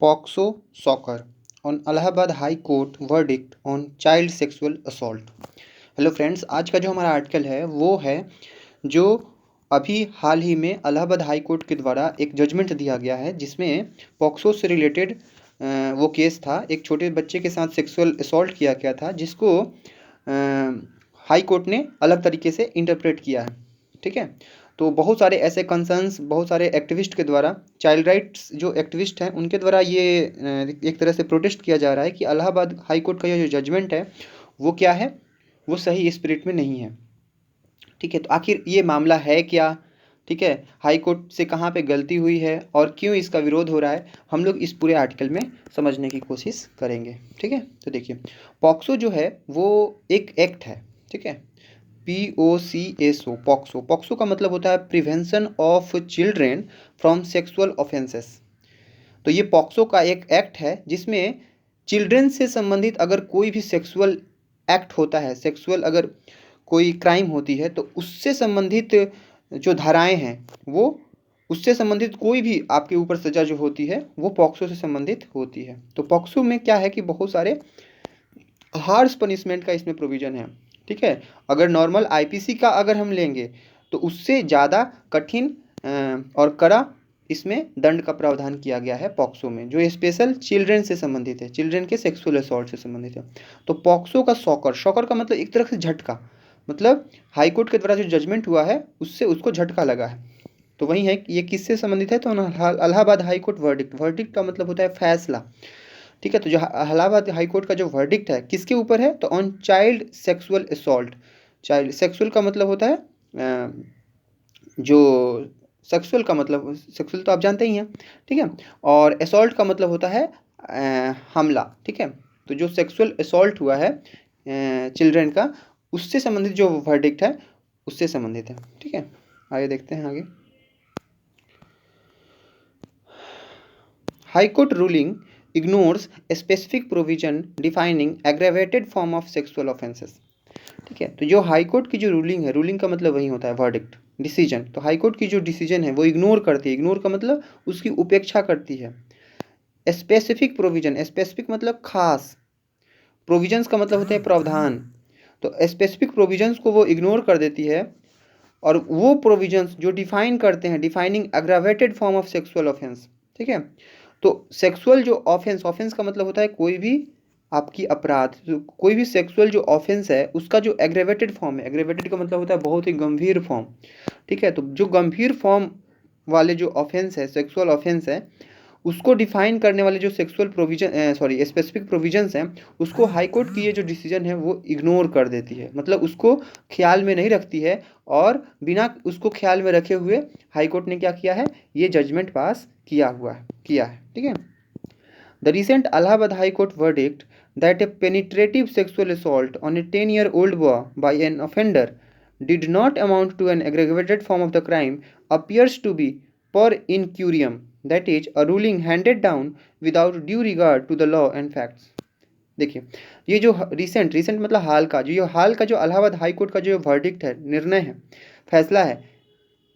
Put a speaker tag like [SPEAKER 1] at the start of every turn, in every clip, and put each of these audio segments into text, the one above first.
[SPEAKER 1] POCSO soccer on Allahabad high court verdict on child sexual assault. Hello friends, आज का जो हमारा आर्टिकल है वो है जो अभी हाल ही में इलाहाबाद हाई कोर्ट के द्वारा एक जजमेंट दिया गया है, जिसमें पॉक्सो से रिलेटेड वो केस था। एक छोटे बच्चे के साथ सेक्सुअल असॉल्ट किया गया था, जिसको हाई कोर्ट ने अलग तरीके से इंटरप्रेट किया है। ठीक है, तो बहुत सारे ऐसे कंसर्न्स, बहुत सारे एक्टिविस्ट के द्वारा, चाइल्ड राइट्स जो एक्टिविस्ट हैं उनके द्वारा ये एक तरह से प्रोटेस्ट किया जा रहा है कि इलाहाबाद हाई कोर्ट का ये जो जजमेंट है वो क्या है, वो सही स्पिरिट में नहीं है। ठीक है, तो आखिर ये मामला है क्या? ठीक है, हाई कोर्ट से कहाँ पे गलती हुई है और क्यों इसका विरोध हो रहा है, हम लोग इस पूरे आर्टिकल में समझने की कोशिश करेंगे। ठीक है, तो देखिए, पॉक्सो जो है वो एक एक्ट है। ठीक है, POCSO, पॉक्सो। पॉक्सो का मतलब होता है prevention of children from sexual offences. तो ये पॉक्सो का एक एक्ट है जिसमें चिल्ड्रेन से संबंधित अगर कोई भी सेक्सुअल एक्ट होता है, सेक्सुअल अगर कोई क्राइम होती है, तो उससे संबंधित जो धाराएं हैं वो, उससे संबंधित कोई भी आपके ऊपर सजा जो होती है वो पॉक्सो से संबंधित होती है। तो पॉक्सो में क्या है कि बहुत सारे हार्श पनिशमेंट का इसमें प्रोविज़न है। ठीक है, अगर नॉर्मल IPC का अगर हम लेंगे तो उससे ज़्यादा कठिन और कड़ा इसमें दंड का प्रावधान किया गया है पॉक्सो में, जो स्पेशल चिल्ड्रेन से संबंधित है, चिल्ड्रेन के सेक्सुअल असॉल्ट से संबंधित है। तो पॉक्सो का सॉकर, सॉकर का मतलब एक तरह से झटका, मतलब हाई कोर्ट के द्वारा जो जजमेंट हुआ है उससे उसको झटका लगा है। तो वही है कि ये किससे संबंधित है, तो Allahabad high court verdict. Verdict का मतलब होता है फैसला। ठीक है, तो जो इलाहाबाद हाई कोर्ट का जो वर्डिक्ट है किसके ऊपर है, तो on child sexual assault. Child sexual का मतलब होता है जो सेक्सुअल का मतलब, सेक्सुअल तो आप जानते ही हैं। ठीक है, और असॉल्ट का मतलब होता है हमला। ठीक है, तो जो सेक्सुअल असॉल्ट हुआ है चिल्ड्रन का, उससे संबंधित जो वर्डिक्ट है उससे संबंधित है। ठीक है, आगे देखते हैं। आगे, high court ruling ignores specific provision defining aggravated form of sexual offences. ठीक है, तो जो हाई कोर्ट की जो रूलिंग है, रूलिंग का मतलब वही होता है वर्डिक्ट, डिसीजन। तो हाई कोर्ट की जो डिसीजन है वो इग्नोर करती है। इग्नोर का मतलब उसकी उपेक्षा करती है। स्पेसिफिक प्रोविजन, स्पेसिफिक मतलब खास, प्रोविजंस का मतलब होते हैं प्रावधान। तो स्पेसिफिक प्रोविजंस को वो इग्नोर कर देती है, और वो प्रोविजंस जो डिफाइन करते हैं, defining aggravated form of sexual offence. ठीक है, तो सेक्सुअल जो ऑफेंस, ऑफेंस का मतलब होता है कोई भी आपकी अपराध, तो कोई भी सेक्सुअल जो ऑफेंस है उसका जो एग्रेवेटेड फॉर्म है, एग्रेवेटेड का मतलब होता है बहुत ही गंभीर फॉर्म। ठीक है, तो जो गंभीर फॉर्म वाले जो ऑफेंस है, सेक्सुअल ऑफेंस है, उसको डिफाइन करने वाले जो sexual provision, sorry, specific provisions हैं, उसको हाई कोर्ट की ये जो डिसीजन है वो इग्नोर कर देती है, मतलब उसको ख्याल में नहीं रखती है। और बिना उसको ख्याल में रखे हुए हाई कोर्ट ने क्या किया है, ये जजमेंट पास किया है। ठीक है, the recent Allahabad High Court verdict that a penetrative sexual assault on a 10-year-old boy by an offender did not amount to an aggravated form of the crime appears to be per incurium, that is, a ruling handed down without due regard to the law and facts. देखिए, ये जो recent मतलब हाल का, जो ये हाल का जो Allahabad high court का जो वर्डिक्ट है, निर्णय है, फैसला है,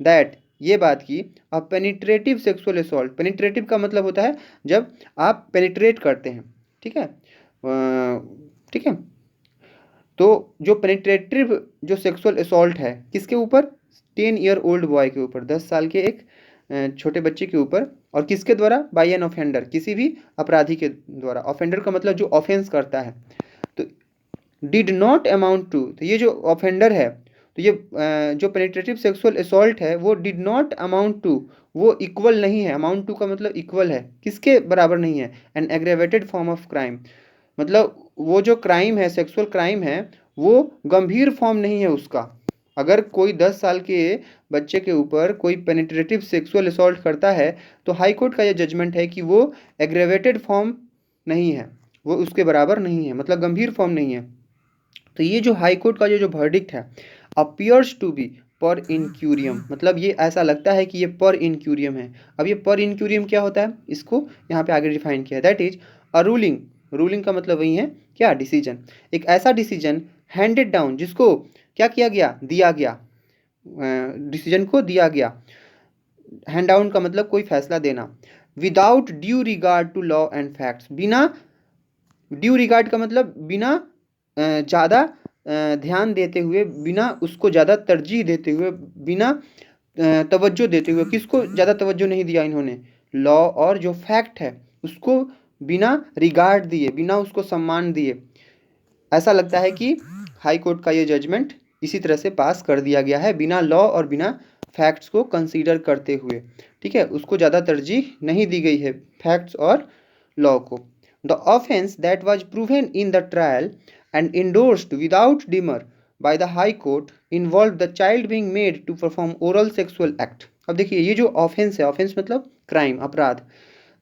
[SPEAKER 1] दैट ये बात की अ पेनिट्रेटिव सेक्सुअल असॉल्ट। पेनिट्रेटिव का मतलब होता है जब आप पेनिट्रेट करते हैं। ठीक है, ठीक है, तो जो पेनिट्रेटिव जो सेक्सुअल असॉल्ट है किसके ऊपर, 10-year-old बॉय के ऊपर, 10 साल के एक छोटे बच्चे के ऊपर, और किसके द्वारा, बाय एन ऑफेंडर, किसी भी अपराधी के द्वारा। ऑफेंडर का मतलब जो ऑफेंस करता है। तो डिड नॉट अमाउंट टू, तो ये जो ऑफेंडर है, तो ये जो पेनिट्रेटिव सेक्सुअल असॉल्ट है वो डिड नॉट अमाउंट टू, वो इक्वल नहीं है, अमाउंट टू का मतलब इक्वल है, किसके बराबर नहीं है, an aggravated form of crime, मतलब वो जो क्राइम है, सेक्सुअल क्राइम है, वो गंभीर फॉर्म नहीं है उसका। अगर कोई 10 साल के बच्चे के ऊपर कोई पेनिट्रेटिव सेक्सुअल असॉल्ट करता है, तो हाई कोर्ट का यह जजमेंट है कि वो एग्रेवेटेड फॉर्म नहीं है, वो उसके बराबर नहीं है, मतलब गंभीर फॉर्म नहीं है। तो ये जो हाई कोर्ट का जो वर्डिक्ट है, अपियर्स टू बी पर इनक्यूरियम, मतलब ये ऐसा लगता है कि ये पर इनक्यूरियम है। अब ये पर इनक्यूरियम क्या होता है, इसको यहाँ पे आगे डिफाइन किया है, that is a ruling. Ruling का मतलब वही है क्या, डिसीजन। एक ऐसा डिसीजन हैंडेड डाउन, जिसको क्या किया गया, दिया गया, डिसीजन को दिया गया। हैंड डाउन का मतलब कोई फैसला देना, without due regard to law and facts, बिना ड्यू रिगार्ड का मतलब बिना ज़्यादा ध्यान देते हुए, बिना उसको ज़्यादा तरजीह देते हुए, बिना तवज्जो देते हुए, किसको ज़्यादा तवज्जो नहीं दिया इन्होंने, लॉ और जो फैक्ट है उसको बिना रिगार्ड दिए, बिना उसको सम्मान दिए। ऐसा लगता है कि हाई कोर्ट का ये जजमेंट इसी तरह से पास कर दिया गया है, बिना लॉ और बिना फैक्ट्स को कंसीडर करते हुए, ठीक है, उसको ज़्यादा तरजीह नहीं दी गई है फैक्ट्स और लॉ को। The offence that was proven in the trial and endorsed without demur by the high court involve the child being made to perform oral sexual act. अब देखिए ये जो ऑफेंस है, ऑफेंस मतलब क्राइम, अपराध,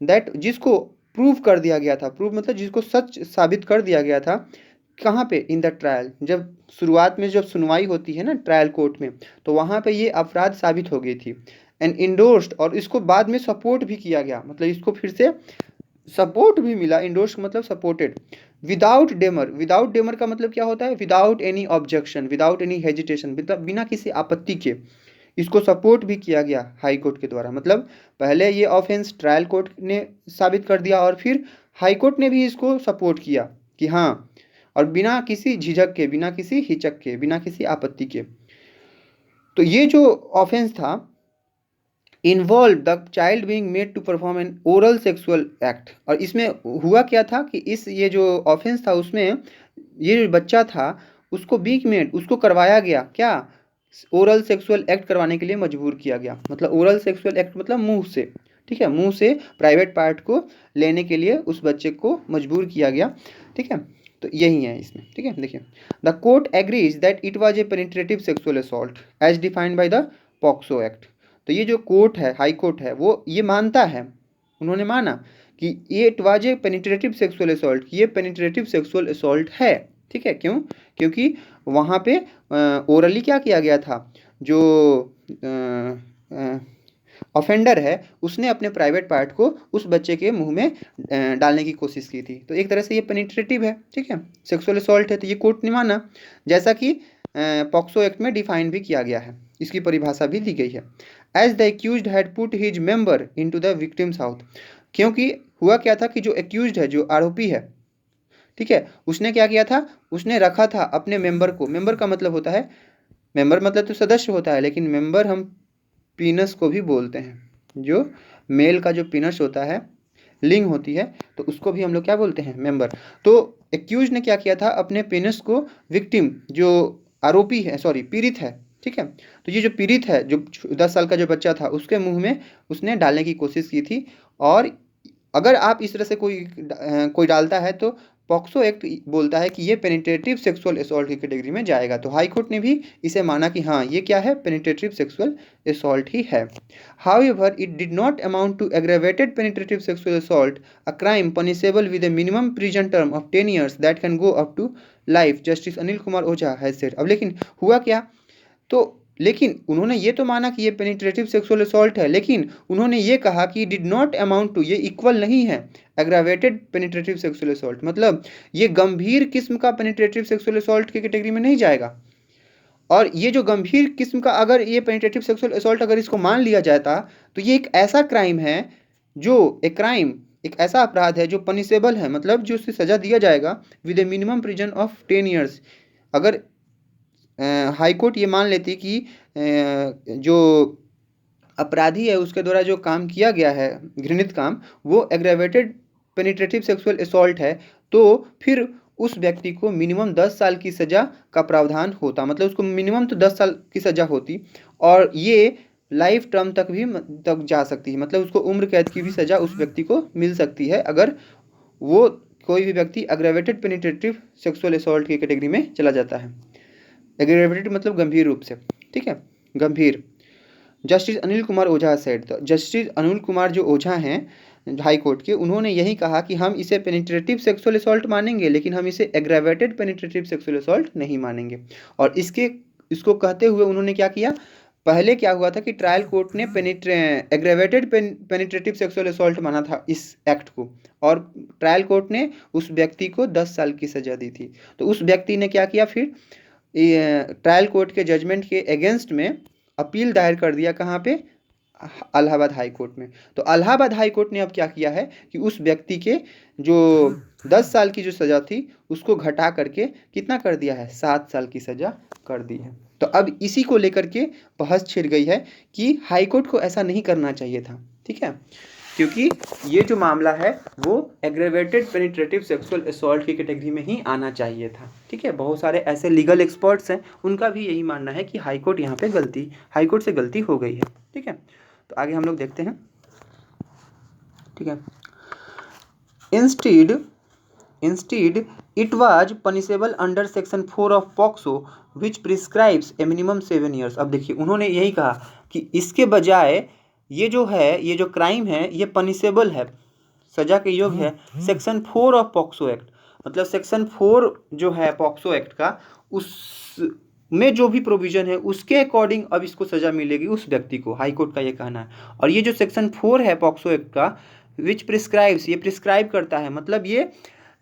[SPEAKER 1] that जिसको prove कर दिया गया था, प्रूव मतलब जिसको सच साबित कर दिया गया था, कहाँ पे, इन द ट्रायल, जब शुरुआत में जब सुनवाई होती है ना ट्रायल कोर्ट में, तो वहाँ पे ये अपराध साबित हो गई थी। एंड इंडोर्स्ड, और इसको बाद में सपोर्ट भी किया गया, मतलब इसको फिर से सपोर्ट भी मिला, इंडोर्स मतलब supported, without Dahmer, without Dahmer का मतलब क्या होता है, without any objection, without any hesitation, बिना किसी आपत्ति के इसको सपोर्ट भी किया गया हाई कोर्ट के द्वारा। मतलब पहले ये ऑफेंस ट्रायल कोर्ट ने साबित कर दिया और फिर हाई कोर्ट ने भी इसको सपोर्ट किया कि हाँ, और बिना किसी झिझक के, बिना किसी हिचक के, बिना किसी आपत्ति के। तो ये जो ऑफेंस था, involve the child being made to perform an oral sexual act, और इसमें हुआ क्या था कि इस ये जो ऑफेंस था उसमें ये जो बच्चा था उसको बीइंग मेड, उसको करवाया गया क्या, ओरल सेक्सुअल एक्ट करवाने के लिए मजबूर किया गया। मतलब ओरल सेक्सुअल एक्ट मतलब मुंह से, ठीक है, मुंह से प्राइवेट पार्ट को लेने के लिए उस बच्चे को मजबूर किया गया, ठीक है। तो यही है इसमें, ठीक है। देखिए, the court agrees that it was a penetrative sexual assault as defined by the POCSO act. तो ये जो कोर्ट है, हाई कोर्ट है, वो ये मानता है, उन्होंने माना कि ये it was a penetrative sexual assault, ये पेनिट्रेटिव सेक्सुअल असॉल्ट है, ठीक है। क्यों? क्योंकि वहाँ पे ओरली क्या किया गया था, जो ऑफेंडर है उसने अपने प्राइवेट पार्ट को उस बच्चे के मुंह में डालने की कोशिश की थी, तो एक तरह से ये पेनिट्रेटिव है, ठीक है, सेक्सुअल असॉल्ट है, तो ये कोर्ट ने माना, जैसा कि पॉक्सो एक्ट में डिफाइन भी किया गया है, इसकी परिभाषा भी दी गई है। As the accused had put his member into the victim's house, क्योंकि हुआ क्या था कि जो एक्यूज्ड है, जो आरोपी है, ठीक है, उसने क्या किया था, उसने रखा था अपने मेंबर को, मेंबर का मतलब होता है, मेंबर मतलब तो सदस्य होता है, लेकिन मेंबर हम पीनस को भी बोलते हैं, जो मेल का जो पीनस होता है, लिंग होती है, तो उसको भी हम लोग क्या बोलते हैं, मेंबर। तो एक्यूज ने क्या किया था, अपने पेनस को विक्टिम, जो आरोपी है, सॉरी पीड़ित है, ठीक है, तो ये जो पीड़ित है, जो 10 साल का जो बच्चा था, उसके मुंह में उसने डालने की कोशिश की थी। और अगर आप इस तरह से कोई डालता है तो पॉक्सो एक्ट बोलता है कि ये पेनिट्रेटिव सेक्सुअल असॉल्ट की कैटेगरी में जाएगा। तो हाई कोर्ट ने भी इसे माना कि हाँ, ये क्या है, पेनिट्रेटिव सेक्सुअल असॉल्ट ही है। However, it did not amount to aggravated penetrative sexual assault, a crime punishable with a minimum prison term of 10 years that can go up to life, Justice Anil Kumar Oza has said। अब लेकिन हुआ क्या, तो लेकिन उन्होंने ये तो माना कि ये पेनिट्रेटिव सेक्सुअल असॉल्ट है, लेकिन उन्होंने ये कहा कि डिड नॉट अमाउंट टू, ये इक्वल नहीं है एग्रावेटेड पेनिट्रेटिव सेक्सुअल असॉल्ट, मतलब ये गंभीर किस्म का पेनिट्रेटिव सेक्सुअल असॉल्ट की कैटेगरी में नहीं जाएगा। और ये जो गंभीर किस्म का, अगर ये पेनिट्रेटिव सेक्सुअल असॉल्ट अगर इसको मान लिया जाता, तो ये एक ऐसा क्राइम है, जो एक क्राइम, एक ऐसा अपराध है जो पनिशेबल है, मतलब जो उससे सज़ा दिया जाएगा with A minimum prison of 10 years. अगर हाई कोर्ट ये मान लेती कि जो अपराधी है उसके द्वारा जो काम किया गया है, घृणित काम, वो एग्रेवेटेड पेनिट्रेटिव सेक्सुअल असॉल्ट है, तो फिर उस व्यक्ति को मिनिमम 10 साल की सज़ा का प्रावधान होता, मतलब उसको मिनिमम तो 10 साल की सज़ा होती, और ये लाइफ टर्म तक भी तक जा सकती है, मतलब उसको उम्र कैद की भी सज़ा उस व्यक्ति को मिल सकती है, अगर वो कोई भी व्यक्ति एग्रेवेटेड पेनिट्रेटिव सेक्सुअल असॉल्ट की कैटेगरी में चला जाता है। एग्रेवेटेड मतलब गंभीर रूप से, ठीक है, गंभीर। जस्टिस अनिल कुमार ओझा सेड, तो जस्टिस अनिल कुमार जो ओझा हैं हाई कोर्ट के, उन्होंने यही कहा कि हम इसे पेनिट्रेटिव सेक्सुअल असॉल्ट मानेंगे, लेकिन हम इसे एग्रेवेटेड पेनिट्रेटिव सेक्सुअल असॉल्ट नहीं मानेंगे। और इसको कहते हुए उन्होंने क्या किया, पहले क्या हुआ था कि ट्रायल कोर्ट ने एग्रेवेटेड पेनिट्रेटिव सेक्सुअल असॉल्ट माना था इस एक्ट को, और ट्रायल कोर्ट ने उस व्यक्ति को 10 साल की सज़ा दी थी। तो उस व्यक्ति ने क्या किया, फिर ट्रायल कोर्ट के जजमेंट के अगेंस्ट में अपील दायर कर दिया, कहाँ पे, इलाहाबाद हाई कोर्ट में। तो इलाहाबाद हाई कोर्ट ने अब क्या किया है कि उस व्यक्ति के जो 10 साल की जो सज़ा थी उसको घटा करके कितना कर दिया है, 7 साल की सज़ा कर दी है। तो अब इसी को लेकर के बहस छिड़ गई है कि हाई कोर्ट को ऐसा नहीं करना चाहिए था, ठीक है, क्योंकि ये जो मामला है वो एग्रेवेटेड पेनिट्रेटिव सेक्सुअल असॉल्ट की कैटेगरी में ही आना चाहिए था, ठीक है। बहुत सारे ऐसे लीगल एक्सपर्ट्स हैं, उनका भी यही मानना है कि हाई कोर्ट यहाँ पे हाई कोर्ट से गलती हो गई है, ठीक है। तो आगे हम लोग देखते हैं, ठीक है। Instead, it was punishable under Section 4 of POCSO, which prescribes a minimum 7 years। अब देखिए उन्होंने यही कहा कि इसके बजाय ये जो क्राइम है ये पनिशेबल है, सजा के योग्य है सेक्शन 4 ऑफ पॉक्सो एक्ट। मतलब सेक्शन 4 जो है पॉक्सो एक्ट का, उस में जो भी प्रोविजन है उसके अकॉर्डिंग अब इसको सजा मिलेगी उस व्यक्ति को, हाई कोर्ट का ये कहना है। और ये जो सेक्शन 4 है पॉक्सो एक्ट का, विच प्रिस्क्राइब्स, ये प्रिस्क्राइब करता है, मतलब ये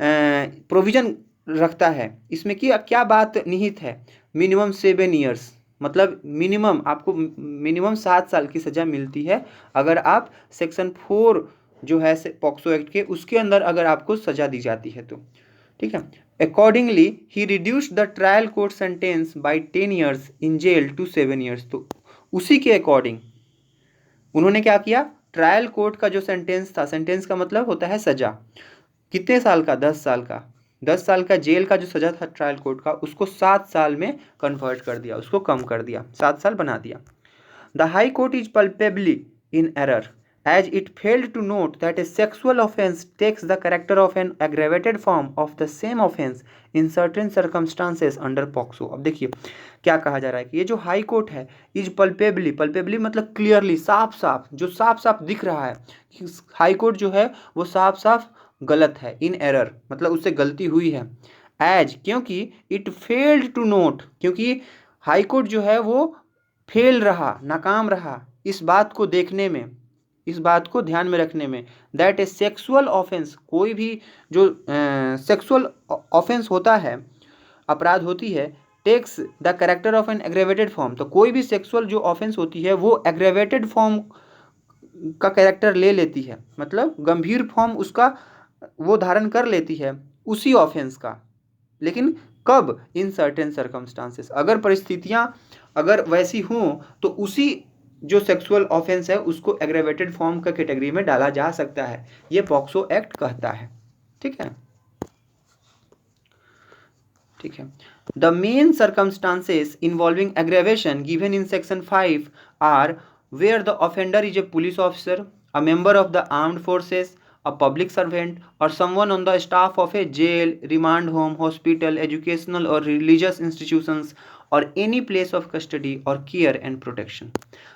[SPEAKER 1] प्रोविजन रखता है इसमें कि क्या बात निहित है, मिनिमम 7 ईयर्स, मतलब मिनिमम आपको मिनिमम 7 साल की सज़ा मिलती है अगर आप सेक्शन 4 जो है पॉक्सो एक्ट के उसके अंदर अगर आपको सज़ा दी जाती है तो, ठीक है। अकॉर्डिंगली ही reduced the trial court sentence by 10 years in jail to 7 years. तो उसी के अकॉर्डिंग उन्होंने क्या किया, ट्रायल कोर्ट का जो सेंटेंस था, सेंटेंस का मतलब होता है सज़ा, कितने साल का, 10 साल का, 10 साल का जेल का जो सज़ा था ट्रायल कोर्ट का, उसको 7 साल में कन्वर्ट कर दिया, उसको कम कर दिया, 7 साल बना दिया। The high court is palpably in error as it failed to note that a sexual offense takes the character of an aggravated form of the same offense in certain circumstances under POCSO। अब देखिए क्या कहा जा रहा है कि ये जो हाई कोर्ट है, इज पल्पेबली मतलब क्लियरली, साफ साफ, जो साफ साफ दिख रहा है कि हाई कोर्ट जो है वो साफ साफ गलत है, इन एरर मतलब उससे गलती हुई है, एज क्योंकि इट फेल्ड टू नोट, क्योंकि हाई कोर्ट जो है वो फेल रहा, नाकाम रहा इस बात को देखने में, इस बात को ध्यान में रखने में, दैट ए सेक्सुअल ऑफेंस, कोई भी जो सेक्सुअल ऑफेंस होता है, अपराध होती है, takes the character of an aggravated form. तो कोई भी सेक्सुअल जो ऑफेंस होती है वो एग्रेवेटेड फॉर्म का कैरेक्टर ले लेती है, मतलब गंभीर फॉर्म उसका वो धारण कर लेती है उसी ऑफेंस का, लेकिन कब, इन सर्टेन सर्कमस्टांसेस, अगर परिस्थितियां अगर वैसी हों तो उसी जो सेक्सुअल ऑफेंस है उसको एग्रेवेटेड फॉर्म का कैटेगरी में डाला जा सकता है, ये पॉक्सो एक्ट कहता है, ठीक है, ठीक है। The main circumstances involving aggravation given in section 5 are where the offender is a police officer, a member of the armed forces, a public servant, or someone on the staff of a jail, remand home, hospital, educational or religious institutions, or any place of custody or care and protection।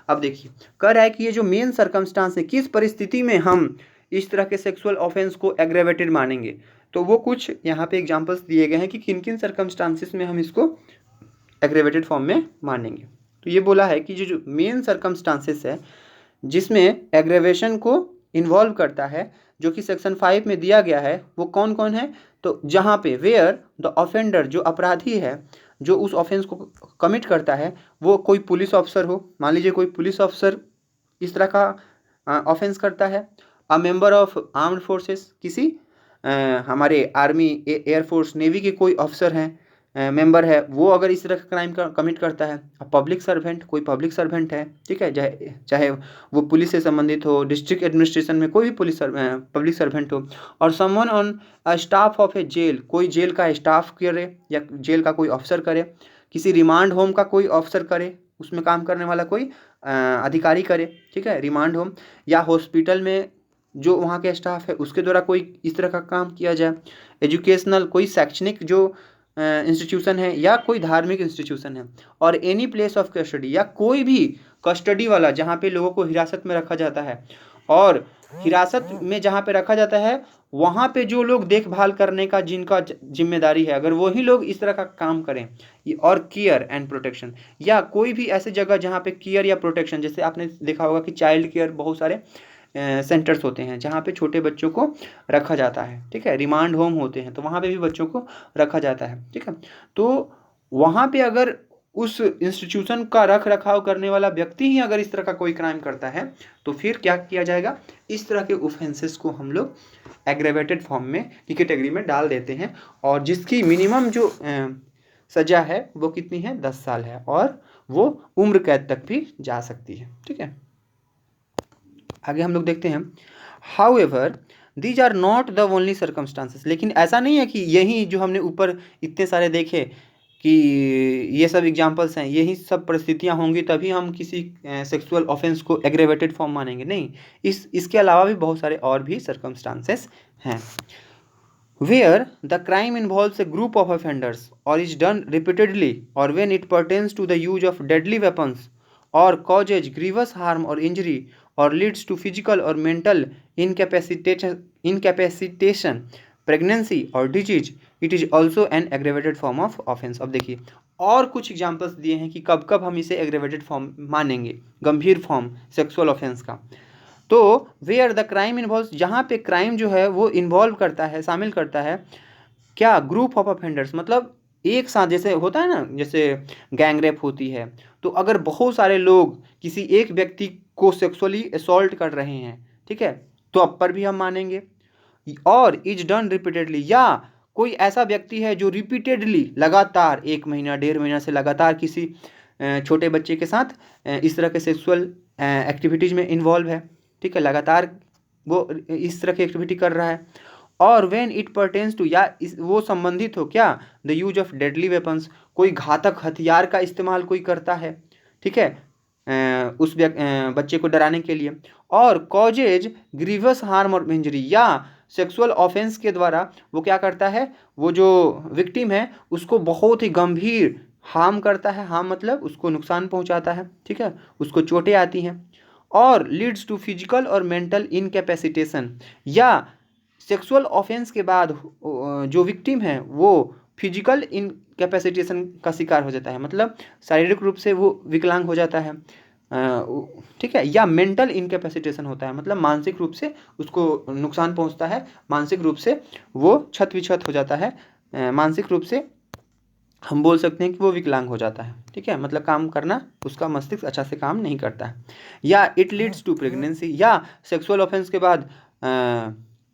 [SPEAKER 1] अब देखिए कह रहा है कि ये जो main circumstance है, किस परिस्थिति में हम इस तरह के सेक्सुअल ऑफेंस को एग्रेवेटेड मानेंगे, तो वो कुछ यहाँ पे एग्जांपल्स दिए गए हैं कि किन किन सर्कमस्टांसिस में हम इसको एग्रेवेटेड फॉर्म में मानेंगे। तो ये बोला है कि जो मेन सर्कमस्टांसिस है जिसमें एग्रेवेशन को इन्वॉल्व करता है, जो कि सेक्शन 5 में दिया गया है, वो कौन कौन है, तो जहाँ पे वेयर द ऑफेंडर, जो अपराधी है जो उस ऑफेंस को कमिट करता है वो कोई पुलिस ऑफिसर हो, मान लीजिए कोई पुलिस ऑफिसर इस तरह का ऑफेंस करता है, अ मेंबर ऑफ आर्म्ड फोर्सेस, किसी हमारे आर्मी, एयरफोर्स, नेवी के कोई ऑफिसर हैं, मेंबर है, वो अगर इस तरह का क्राइम कमिट करता है, पब्लिक सर्वेंट, कोई पब्लिक सर्वेंट है, ठीक है, चाहे वो पुलिस से संबंधित हो, डिस्ट्रिक्ट एडमिनिस्ट्रेशन में कोई भी पब्लिक सर्वेंट हो, और someone on a staff of a jail, कोई जेल का स्टाफ करे या जेल का कोई ऑफिसर करे, किसी रिमांड होम का कोई ऑफिसर करे, उसमें काम करने वाला कोई अधिकारी करे, ठीक है, रिमांड होम, या हॉस्पिटल में जो वहाँ के स्टाफ है उसके द्वारा कोई इस तरह का काम किया जाए, एजुकेशनल, कोई शैक्षणिक जो इंस्टीट्यूशन है या कोई धार्मिक इंस्टीट्यूशन है, और एनी प्लेस ऑफ कस्टडी, या कोई भी कस्टडी वाला जहाँ पे लोगों को हिरासत में रखा जाता है, और हिरासत में जहाँ पे रखा जाता है वहाँ पे जो लोग देखभाल करने का जिनका जिम्मेदारी है, अगर वही लोग इस तरह का काम करें, और केयर एंड प्रोटेक्शन, या कोई भी ऐसी जगह जहाँ पे केयर या प्रोटेक्शन, जैसे आपने देखा होगा कि चाइल्ड केयर बहुत सारे सेंटर्स होते हैं जहाँ पे छोटे बच्चों को रखा जाता है, ठीक है, रिमांड होम होते हैं तो वहाँ पे भी बच्चों को रखा जाता है, ठीक है। तो वहाँ पे अगर उस इंस्टीट्यूशन का रख रखाव करने वाला व्यक्ति ही अगर इस तरह का कोई क्राइम करता है तो फिर क्या किया जाएगा, इस तरह के ऑफेंसेस को हम लोग एग्रेवेटेड फॉर्म में की कैटेगरी में डाल देते हैं, और जिसकी मिनिमम जो सजा है वो कितनी है, 10 साल है, और वो उम्र कैद तक भी जा सकती है। ठीक है, आगे हम लोग देखते हैं। However these are not the only circumstances, लेकिन ऐसा नहीं है कि यही जो हमने ऊपर इतने सारे देखे कि ये सब एग्जांपल्स हैं, यही सब परिस्थितियां होंगी तभी हम किसी सेक्सुअल ऑफेंस को एग्रेवेटेड फॉर्म मानेंगे, नहीं, इसके अलावा भी बहुत सारे और भी सर्कमस्टांसेस हैं। Where the crime involves a group of offenders or is done repeatedly, or when it pertains to the use of deadly weapons or causes grievous harm or injury or leads to physical or mental incapacitation, pregnancy or disease, it is also an aggravated form of offense। अब देखिए और कुछ examples दिए हैं कि कब कब हम इसे एग्रेवेटेड फॉर्म मानेंगे, गंभीर फॉर्म सेक्सुअल ऑफेंस का। तो वेयर द क्राइम इन्वॉल्व, जहाँ पे क्राइम जो है वो इन्वॉल्व करता है, शामिल करता है क्या, ग्रुप ऑफ ऑफेंडर्स, मतलब एक साथ, जैसे होता है ना, जैसे गैंग रेप होती है, तो अगर बहुत सारे लोग किसी एक व्यक्ति को सेक्सुअली असॉल्ट कर रहे हैं, ठीक है, तो अब पर भी हम मानेंगे। और इज डन रिपीटेडली, या कोई ऐसा व्यक्ति है जो रिपीटेडली लगातार 1 महीना 1.5 महीना से लगातार किसी छोटे बच्चे के साथ इस तरह के सेक्सुअल एक्टिविटीज़ में इन्वॉल्व है, ठीक है, लगातार वो इस तरह की एक्टिविटी कर रहा है। और व्हेन इट पर्टेन्स टू, या वो संबंधित हो क्या, the use of deadly weapons, कोई घातक हथियार का इस्तेमाल कोई करता है, ठीक है, उस बच्चे को डराने के लिए। और कॉजेज ग्रीवस हार्म और इंजरी, या सेक्सुअल ऑफेंस के द्वारा वो क्या करता है, वो जो विक्टिम है उसको बहुत ही गंभीर हार्म करता है, हार्म मतलब उसको नुकसान पहुंचाता है, ठीक है, उसको चोटें आती हैं। और लीड्स टू फिजिकल और मेंटल इनकैपेसिटेशन, या सेक्सुअल ऑफेंस के बाद जो विक्टिम है वो फिजिकल इनकैपेसिटेशन का शिकार हो जाता है, मतलब शारीरिक रूप से वो विकलांग हो जाता है, ठीक है, या मेंटल इनकैपेसिटेशन होता है, मतलब मानसिक रूप से उसको नुकसान पहुंचता है, मानसिक रूप से वो छत विछत हो जाता है, मानसिक रूप से हम बोल सकते हैं कि वो विकलांग हो जाता है, ठीक है, मतलब काम करना उसका मस्तिष्क अच्छा से काम नहीं करता है। या इट लीड्स टू प्रेगनेंसी, या सेक्सुअल ऑफेंस के बाद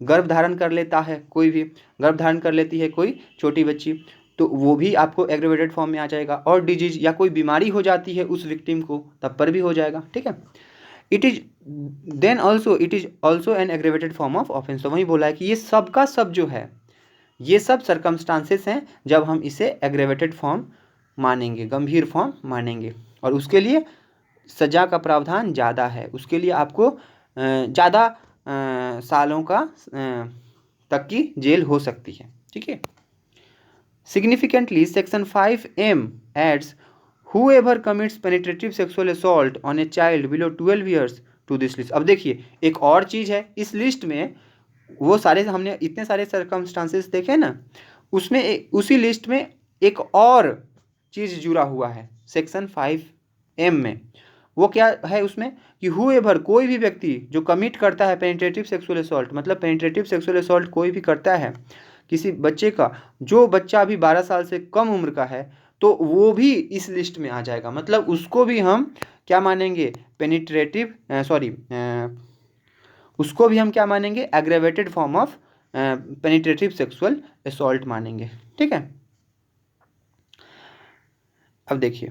[SPEAKER 1] गर्भ धारण कर लेता है, कोई भी गर्भ धारण कर लेती है कोई छोटी बच्ची, तो वो भी आपको एग्रेवेटेड फॉर्म में आ जाएगा। और डिजीज, या कोई बीमारी हो जाती है उस विक्टिम को, तब पर भी हो जाएगा, ठीक है। It is then also, it is also an aggravated form of offence. तो वही बोला है कि ये सब का सब जो है, ये सब सर्कमस्टांसेस हैं जब हम इसे एग्रेवेटेड फॉर्म मानेंगे, गंभीर फॉर्म मानेंगे, और उसके लिए सजा का प्रावधान ज़्यादा है, उसके लिए आपको ज़्यादा सालों का तक की जेल हो सकती है, ठीक है। Significantly section 5M adds whoever commits penetrative sexual assault on a child below 12 years to this list। अब देखिए एक और चीज़ है इस लिस्ट में, वो सारे हमने इतने सारे सर्कमस्टांसेस देखे ना, उसमें उसी लिस्ट में एक और चीज़ जुड़ा हुआ है सेक्शन 5M में। वो क्या है उसमें कि whoever, कोई भी व्यक्ति जो कमिट करता है पेनिट्रेटिव सेक्सुअल असॉल्ट, मतलब पेनिट्रेटिव सेक्सुअल असॉल्ट कोई भी करता है किसी बच्चे का, जो बच्चा अभी 12 साल से कम उम्र का है, तो वो भी इस लिस्ट में आ जाएगा, मतलब उसको भी हम क्या मानेंगे, उसको भी हम क्या मानेंगे, aggravated form of penetrative sexual assault मानेंगे, ठीक है। अब देखिए,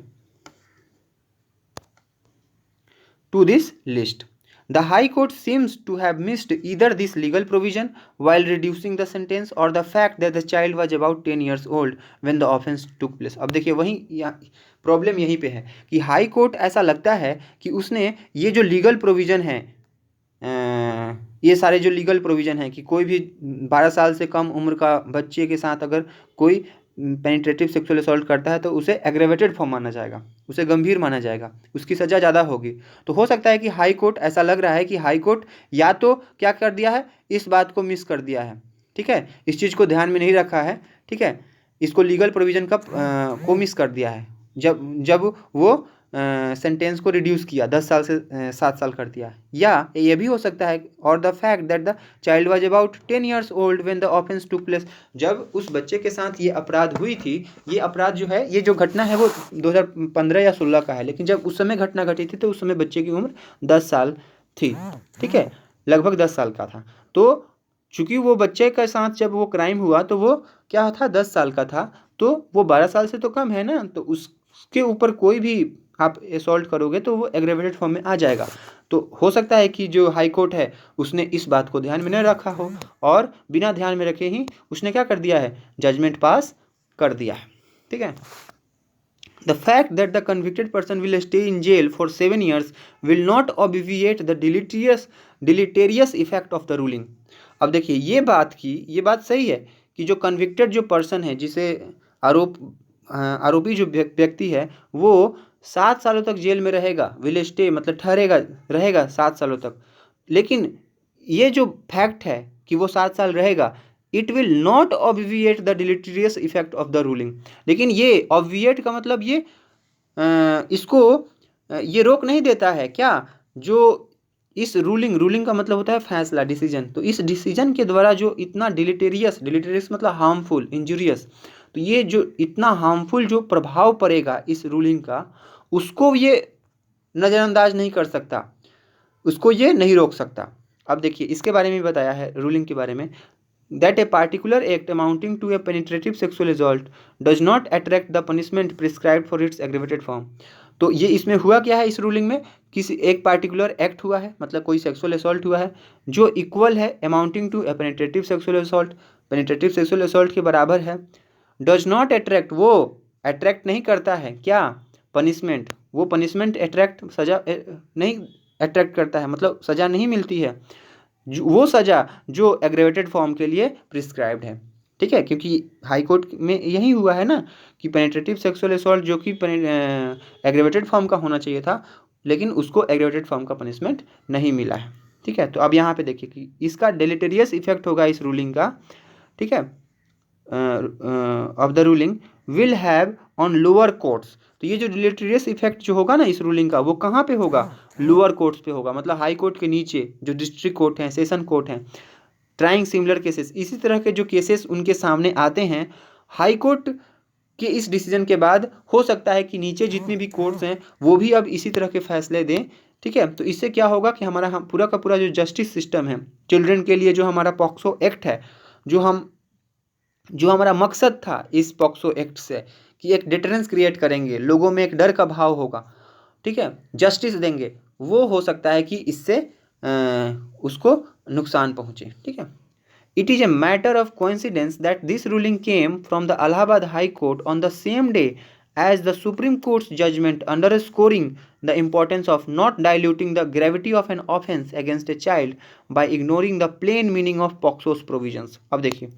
[SPEAKER 1] to this list the High Court seems to have missed either this legal provision while reducing the sentence or the fact that the child was about 10 years old when the offense took place। अब देखिए वही problem यहीं पे है कि high court ऐसा लगता है कि उसने ये जो लीगल प्रोविज़न है, ये सारे जो लीगल प्रोविज़न है कि कोई भी 12 साल से कम उम्र का बच्चे के साथ अगर कोई पेनिट्रेटिव सेक्सुअल असॉल्ट करता है तो उसे एग्रेवेटेड फॉर्म माना जाएगा, उसे गंभीर माना जाएगा, उसकी सज़ा ज़्यादा होगी। तो हो सकता है कि हाई कोर्ट, ऐसा लग रहा है कि हाई कोर्ट या तो क्या कर दिया है, इस बात को मिस कर दिया है, ठीक है, इस चीज़ को ध्यान में नहीं रखा है, ठीक है, इसको लीगल प्रोविज़न का को मिस कर दिया है जब वो सेंटेंस को रिड्यूस किया, 10 साल से 7 साल कर दिया। या ये भी हो सकता है, और the fact that the child was about 10 years old when the offence took place, जब उस बच्चे के साथ ये अपराध हुई थी, ये अपराध जो है, ये जो घटना है वो 2015 या 16 का है, लेकिन जब उस समय घटना घटी थी तो उस समय बच्चे की उम्र 10 साल थी, ठीक है, लगभग 10 साल का था। तो चूंकि वो बच्चे के साथ जब वो क्राइम हुआ तो वो क्या था, 10 साल का था, तो वो 12 साल से तो कम है ना, तो उसके ऊपर कोई भी आप असॉल्ट करोगे तो वो एग्रेवेटेड फॉर्म में आ जाएगा। तो हो सकता है कि जो हाई कोर्ट है उसने इस बात को ध्यान में नहीं रखा हो, और बिना ध्यान में रखे ही उसने क्या कर दिया है, जजमेंट पास कर दिया है, ठीक है। The fact that the convicted person will stay in jail for 7 years will not obviate the deleterious effect of the ruling. अब देखिए ये बात सही है कि जो कन्विक्टेड जो पर्सन है, जिसे आरोपी जो व्यक्ति है, वो 7 सालों तक जेल में रहेगा, विल स्टे मतलब रहेगा 7 सालों तक, लेकिन ये जो फैक्ट है कि वो 7 साल रहेगा, it will not obviate the deleterious effect of the ruling. लेकिन ये ऑब्विएट का मतलब ये इसको ये रोक नहीं देता है क्या, जो इस रूलिंग का मतलब होता है फैसला, डिसीजन, तो इस डिसीजन के द्वारा जो इतना डिलीटेरियस मतलब हार्मफुल, इंजूरियस, तो ये जो इतना हार्मफुल जो प्रभाव पड़ेगा इस रूलिंग का, उसको ये नज़रअंदाज नहीं कर सकता, उसको ये नहीं रोक सकता। अब देखिए इसके बारे में बताया है रूलिंग के बारे में, that a particular act amounting to a penetrative sexual assault does not attract the punishment prescribed for its aggravated form। तो ये इसमें हुआ क्या है, इस रूलिंग में किसी एक पार्टिकुलर एक्ट हुआ है, मतलब कोई सेक्सुअल असॉल्ट हुआ है जो इक्वल है amounting to a penetrative sexual assault के बराबर है। डज नॉट अट्रैक्ट, वो अट्रैक्ट नहीं करता है क्या, पनिशमेंट, वो पनिशमेंट सजा नहीं अट्रैक्ट करता है, मतलब सजा नहीं मिलती है, वो सजा जो एग्रेवेटेड फॉर्म के लिए प्रिस्क्राइब्ड है, ठीक है, क्योंकि हाई कोर्ट में यही हुआ है ना कि पेनिट्रेटिव सेक्सुअल असॉल्ट जो कि एग्रेवेटेड फॉर्म का होना चाहिए था, लेकिन उसको एग्रेवेटेड फॉर्म का पनिशमेंट नहीं मिला है, ठीक है। तो अब यहाँ पे देखिए कि इसका डिलीटेरियस इफेक्ट होगा इस रूलिंग का, ठीक है, of the ruling will have on lower courts. तो ये जो डिलीटेरियस इफेक्ट जो होगा ना इस रूलिंग का, वो कहाँ पे होगा, लोअर कोर्ट्स पे होगा, मतलब हाई कोर्ट के नीचे जो डिस्ट्रिक्ट कोर्ट हैं, सेशन कोर्ट हैं, ट्राइंग सिमिलर केसेस, इसी तरह के जो केसेस उनके सामने आते हैं हाई कोर्ट के इस डिसीजन के बाद, हो सकता है कि नीचे जितने भी कोर्ट्स हैं वो भी अब इसी तरह के फैसले दें, ठीक है। तो इससे क्या होगा कि हमारा पूरा का पूरा जो जस्टिस सिस्टम है चिल्ड्रन के लिए, जो हमारा पॉक्सो एक्ट है, जो हमारा मकसद था इस पॉक्सो एक्ट से कि एक डिटरेंस क्रिएट करेंगे, लोगों में एक डर का भाव होगा, ठीक है, जस्टिस देंगे, वो हो सकता है कि इससे उसको नुकसान पहुँचे, ठीक है। It is a matter of coincidence that this ruling came from the Allahabad high court on the same day as the Supreme Court's judgment underscoring the importance of not diluting the gravity of an offense against a child by ignoring the plain meaning of POCSO's provisions। अब देखिए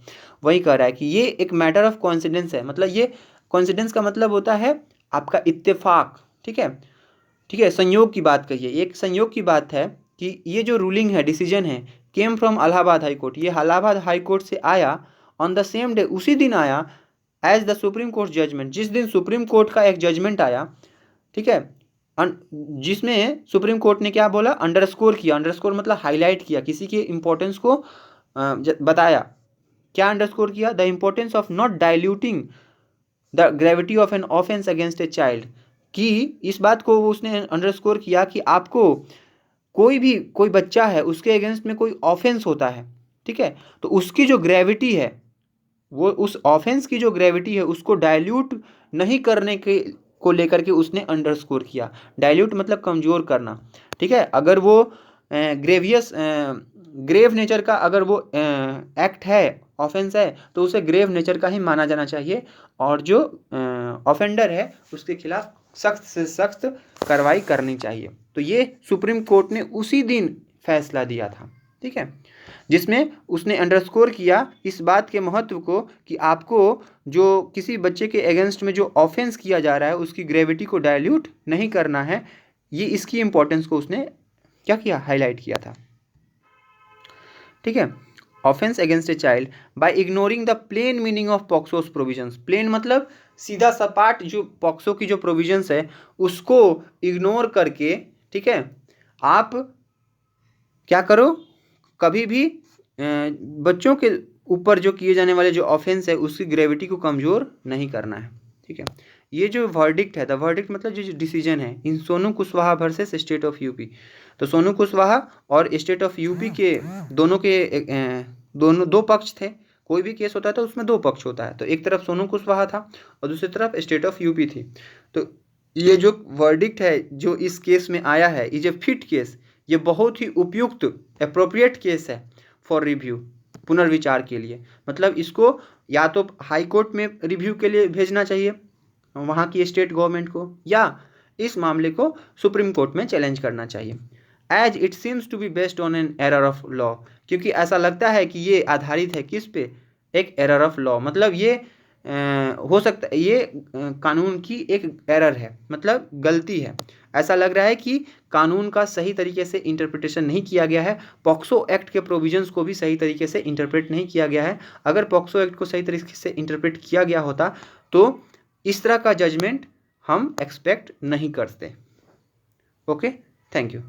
[SPEAKER 1] वही कह रहा है कि ये एक matter of coincidence है, मतलब ये कोइंसिडेंस का मतलब होता है आपका इत्तेफाक, ठीक है, संयोग की बात कहिए, एक संयोग की बात है कि ये जो रूलिंग है, डिसीजन है, came from Allahabad high court, ये इलाहाबाद हाई कोर्ट से आया, ऑन द सेम डे, उसी दिन आया, as the supreme court judgement, जिस दिन सुप्रीम कोर्ट का एक जजमेंट आया, ठीक है, जिसमें सुप्रीम कोर्ट ने क्या बोला, अंडरस्कोर किया, अंडरस्कोर मतलब हाईलाइट किया, किसी के इंपॉर्टेंस को बताया, क्या अंडरस्कोर किया, the importance of not diluting the gravity of an offence against a child, कि इस बात को उसने अंडरस्कोर किया कि आपको कोई बच्चा है उसके अगेंस्ट में कोई ऑफेंस होता है, ठीक है, तो उसकी जो ग्रेविटी है, वो उस ऑफेंस की जो ग्रेविटी है उसको डाइल्यूट नहीं करने के को लेकर के उसने अंडरस्कोर किया। डाइल्यूट मतलब कमज़ोर करना, ठीक है, अगर वो ग्रेव नेचर का अगर वो एक्ट है, ऑफेंस है, तो उसे ग्रेव नेचर का ही माना जाना चाहिए, और जो ऑफेंडर है उसके खिलाफ सख्त से सख्त कार्रवाई करनी चाहिए। तो ये सुप्रीम कोर्ट ने उसी दिन फैसला दिया था, ठीक है, जिसमें उसने अंडरस्कोर किया इस बात के महत्व को कि आपको जो किसी बच्चे के अगेंस्ट में जो ऑफेंस किया जा रहा है उसकी ग्रेविटी को डाइल्यूट नहीं करना है, ये इसकी इंपॉर्टेंस को उसने क्या किया, हाईलाइट किया था, ठीक है। Offence against a child by ignoring the plain meaning of POCSO's provisions, plain मतलब सीधा सपाट जो पॉक्सो की जो प्रोविजंस है उसको इग्नोर करके, ठीक है, आप क्या करो, कभी भी बच्चों के ऊपर जो किए जाने वाले जो ऑफेंस है उसकी ग्रेविटी को कमज़ोर नहीं करना है, ठीक है। ये जो वर्डिक्ट है, द वर्डिक्ट मतलब जो डिसीजन है in Sonu Kushwaha versus state of UP, तो सोनू कुशवाहा और स्टेट ऑफ यूपी के दोनों दो पक्ष थे। कोई भी केस होता है तो उसमें दो पक्ष होता है, तो एक तरफ सोनू कुशवाहा था और दूसरी तरफ स्टेट ऑफ यूपी थी। तो ये जो वर्डिक्ट है जो इस केस में आया है, इज ए फिट केस, ये बहुत ही उपयुक्त अप्रोप्रिएट केस है फॉर रिव्यू, पुनर्विचार के लिए। मतलब इसको या तो हाई कोर्ट में रिव्यू के लिए भेजना चाहिए वहाँ की स्टेट गवर्नमेंट को, या इस मामले को सुप्रीम कोर्ट में चैलेंज करना चाहिए। As it seems to be based on an error of law, क्योंकि ऐसा लगता है कि ये आधारित है किस पे, एक एरर ऑफ लॉ, मतलब ये हो सकता है ये कानून की एक एरर है, मतलब गलती है। ऐसा लग रहा है कि कानून का सही तरीके से इंटरप्रिटेशन नहीं किया गया है, पॉक्सो एक्ट के प्रोविजंस को भी सही तरीके से इंटरप्रेट नहीं किया गया है। अगर पॉक्सो एक्ट को सही तरीके से इंटरप्रेट किया गया होता तो इस तरह का जजमेंट हम एक्सपेक्ट नहीं करते। Okay, thank you.